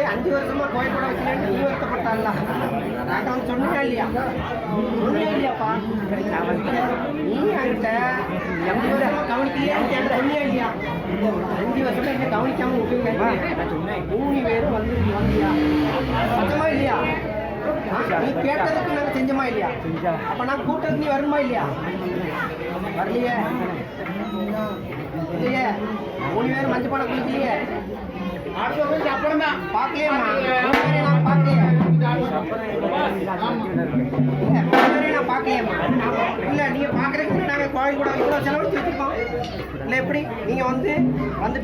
5 வருஷமா கோயில் கூட வச்சுலேன்னு நீ வருத்தப்பட்டால நாங்கள் வந்து சொன்னீங்க இல்லையா சொன்னீங்க இல்லையாப்பா நீ என்கிட்ட 5 வருஷமா கவனிக்கலையான்னு கேட்ட சொன்னீங்க இல்லையா 5 வருஷமா என்ன கவனிக்காம விட்டுங்க 3 பேரும் வந்து வந்தியா சத்தமா இல்லையா நீ கேட்டதுக்கு நாங்கள் செஞ்சோமா இல்லையா அப்போ நான் கூட்டத்துக்கு நீ வரணுமா இல்லையா வரலையே இல்லையே 3 பேரும் மஞ்சள் பணம் குளிக்கலையே அப்புறம் தான் பார்க்கலையே நான் பார்க்கலையே நான் பார்க்கலையேம்மா இல்லை நீங்கள் பார்க்குறதுக்கு நாங்கள் கோயில் கூட இவ்வளோ செலவழிச்சு வச்சுருக்கோம் இல்லை எப்படி நீங்கள் வந்துட்டு அந்த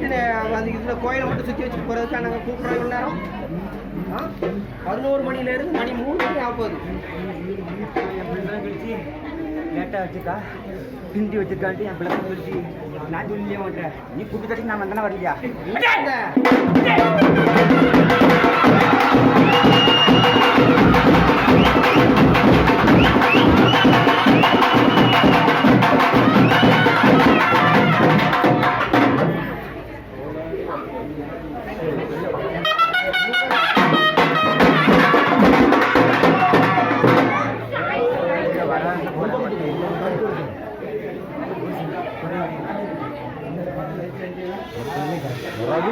இதில் கோயிலை மட்டும் சுற்றி வச்சுட்டு போகிறதுக்காக நாங்கள் கூப்பிட்றோம் இவ்வளோ நேரம் 11 மணிலேருந்து மணி 3 மணி ஆக போகுது லேட்டாக வச்சுக்கா பிந்தி வச்சுருக்கான்ட்டு என் பிள்ளை கழிச்சு நான் சொல்லியே மாட்டேன் நீ கூட்டு கட்டி நான் வந்தேன்னா வரலையா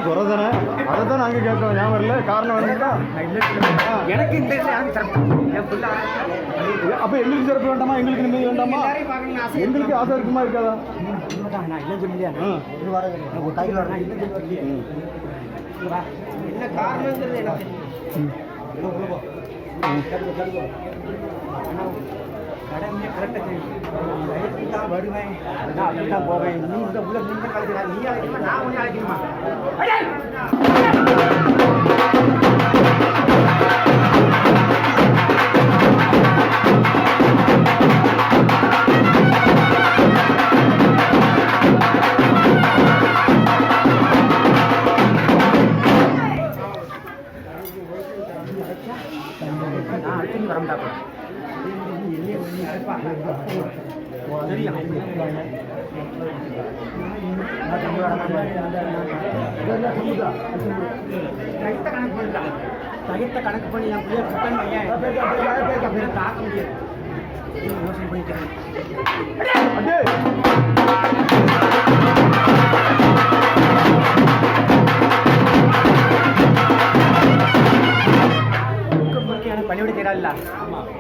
குறைதானே அதை தான் நாங்கள் கேட்கோம் ஞாபகம் இல்லை காரணம் வந்துட்டா எனக்கு இந்த என் பிள்ளை அப்போ எங்களுக்கு சிறப்பு வேண்டாமா எங்களுக்கு நிம்மதி வேண்டாமா எங்களுக்கு ஆசை இருக்குமா இருக்காதா நான் இல்லை சொல்லியா ஒரு கையில் வரேன் இல்லை சொல்லி என்ன காரணங்கிறது எனக்கு கடமையை கரெக்டாக தான் வருவேன் நான் அப்படி தான் போவேன் நீ இந்த உள்ள நீங்கள் கலைக்கிறா நீ அழைக்கணுமா நான் ஒன்றே அழைக்கணுமா நான் அடுத்து வரமாட்டா தெரியும் சகித்த கணக்கு பண்ணி என் பிள்ளைய புத்தன் பையன் தாக்க முடியாது யோசனை பண்ணிக்கிறேன் எனக்கு பண்ணிவிட தெரியாதுல்ல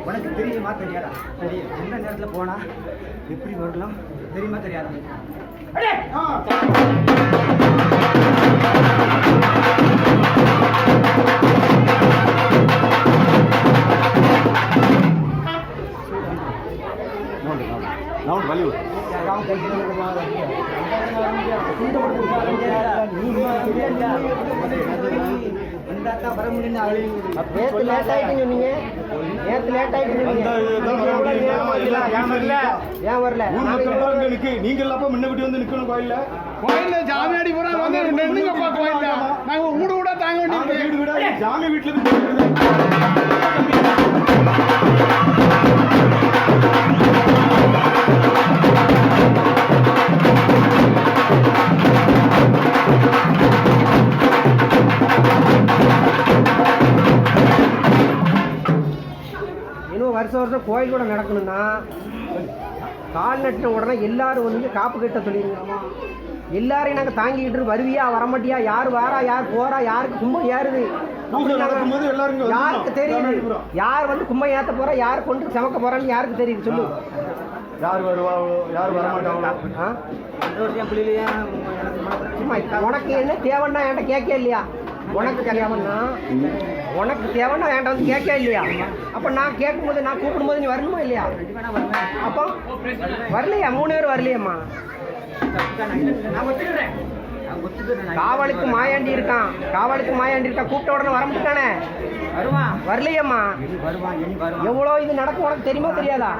உனக்கு தெரியுமா தெரியாதா தெரியும் எந்த நேரத்தில் போனா எப்படி வரலாம் தெரியுமா தெரியாதா நான் வலி வர முடியும் நேற்று லேட் ஆகிட்டு சொன்னீங்க ஏன் வரல நீங்கள் அப்ப முன்ன விட்டு வந்து நிக்கணும் கோயில்ல ஜாமியாடி பூரா வந்து நின்னுங்கப்பா கோயில்ல நாங்க ஊடு ஊடா தாங்க வேண்டியது வீடு வீடா ஜாமி வீட்டுல இருந்து வருஷம் கோயில் கூட நடக்கணும்னா கால் நட்டின உடனே எல்லாரும் வந்து காப்பு கட்ட சொல்லிடுங்க எல்லாரையும் நாங்கள் தாங்கிக்கிட்டு வருவியா வரமாட்டியா யார் வாரா யார் போறா யாருக்கு கும்பம் ஏறுது யாருக்கு தெரியுது யார் வந்து கும்பம் ஏற்ற போறா யார் கொண்டு சமக்க போறான்னு யாருக்கு தெரியுது சொல்லு யார் வருவா யார் வரமாட்டாங்களா உனக்கு என்ன தேவைன்னா என்கிட்ட கேட்க இல்லையா உனக்கு தேவைன்னா என்கிட்ட வந்து கேட்க இல்லையா அப்போ நான் கேட்கும்போது நான் கூப்பிடும்போது நீ வரணுமா இல்லையா அப்போ வரலையா 3 பேர் வரலையம்மா காவலுக்கு மாயாண்டி இருக்கான் கூப்பிட்ட உடனே வர முடியானே வரலையம்மா எவ்வளோ இது நடக்கும் உனக்கு தெரியுமா தெரியாதா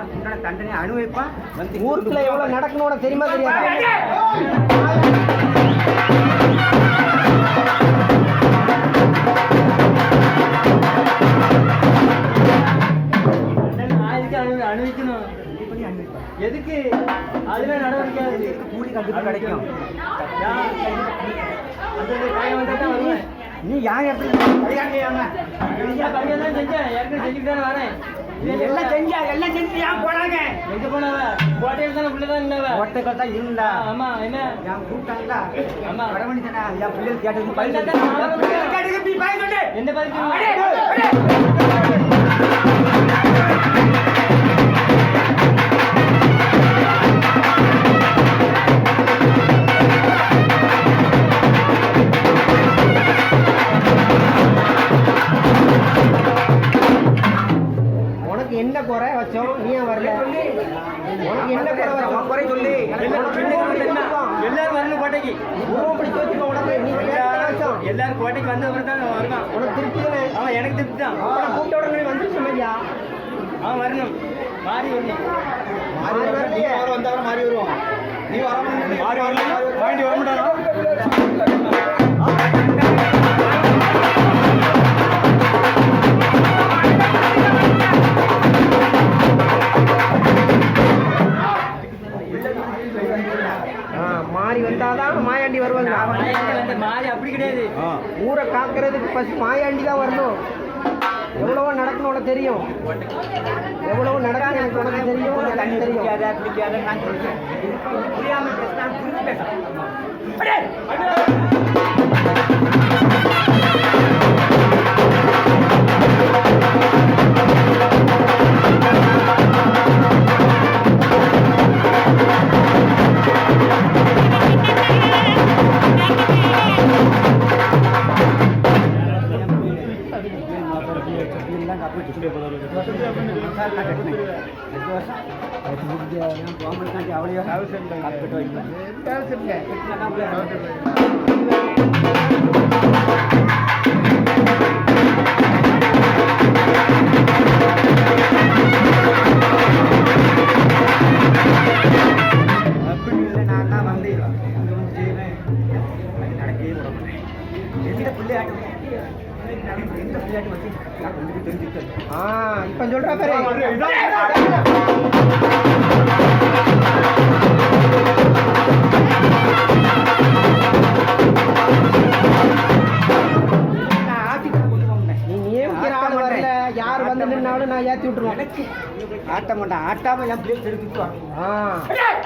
ஊருக்குள்ள எவ்வளோ நடக்கணும் உனக்கு தெரியுமா தெரியாதா அனுபவிக்கணும் எதுக்கு அதுல நடவடிக்கை கூலி கண்டிப்பா கிடைக்கும் அந்த காயம் வந்தா வருவேன் நீ யார் இடத்துல கையாண்டியாங்க செஞ்சேன் ஏற்கனவே செஞ்சுட்டு தானே வரேன் எல்லாம் செஞ்சு ஏன் போனாங்க எங்க போனவ கோட்டையில் தானே உள்ளதான் இருந்தவ ஒட்டைகள் தான் இருந்தா ஆமா என்ன என் கூப்பிட்டாங்களா ஆமா. வடமணி தானே என் பிள்ளைகள் கேட்டது பதில் தான் நான் வரேன். கேட்டது நீ பாய் சொல்லு எந்த பதில் உனக்கு என்ன குறை வச்சோம் நீ ஏன் வரல உனக்கு என்ன குறை வச்சோம் குறை சொல்லு எல்லாரும் வரணும் கோட்டைக்கு உனக்கு நீ வச்சோம் எல்லாரும் கோட்டைக்கு வந்த அப்புறம் தான் வருவான் உனக்கு திருப்தி தானே அவன் எனக்கு திருப்தி தான் கூப்பிட்ட உடனே வந்துருச்சு ஐயா அவன் வரணும் மாறி வரணும் வந்தவரை மாறி வருவான் நீ வர மாறி வரல வாங்கி வர மாட்டானா மாறி வந்தாதான் மாயாண்டி வருவாங்க மாறி அப்படி கிடையாது ஊரை காக்கிறதுக்கு ஃபர்ஸ்ட் மாயாண்டி தான் வரணும் எவ்வளவோ நடக்கணும் உனக்கு தெரியும் எவ்வளவோ நடக்கும் எனக்கு உனக்கு தெரியும் எனக்கு தெரியும் நான் சொல்றேன் புரியாமல் பேசினா புரிஞ்சு பேச இப்ப சொல்ற பேரு நீ நியமிக்கிற ஆள் வரல யார் வந்து நின்னாலும் நான் ஏத்தி விட்டுருவேன் ஆட்ட மாட்டேன் ஆட்டாம என் பிள்ளைங்க தெரிவிச்சுவான்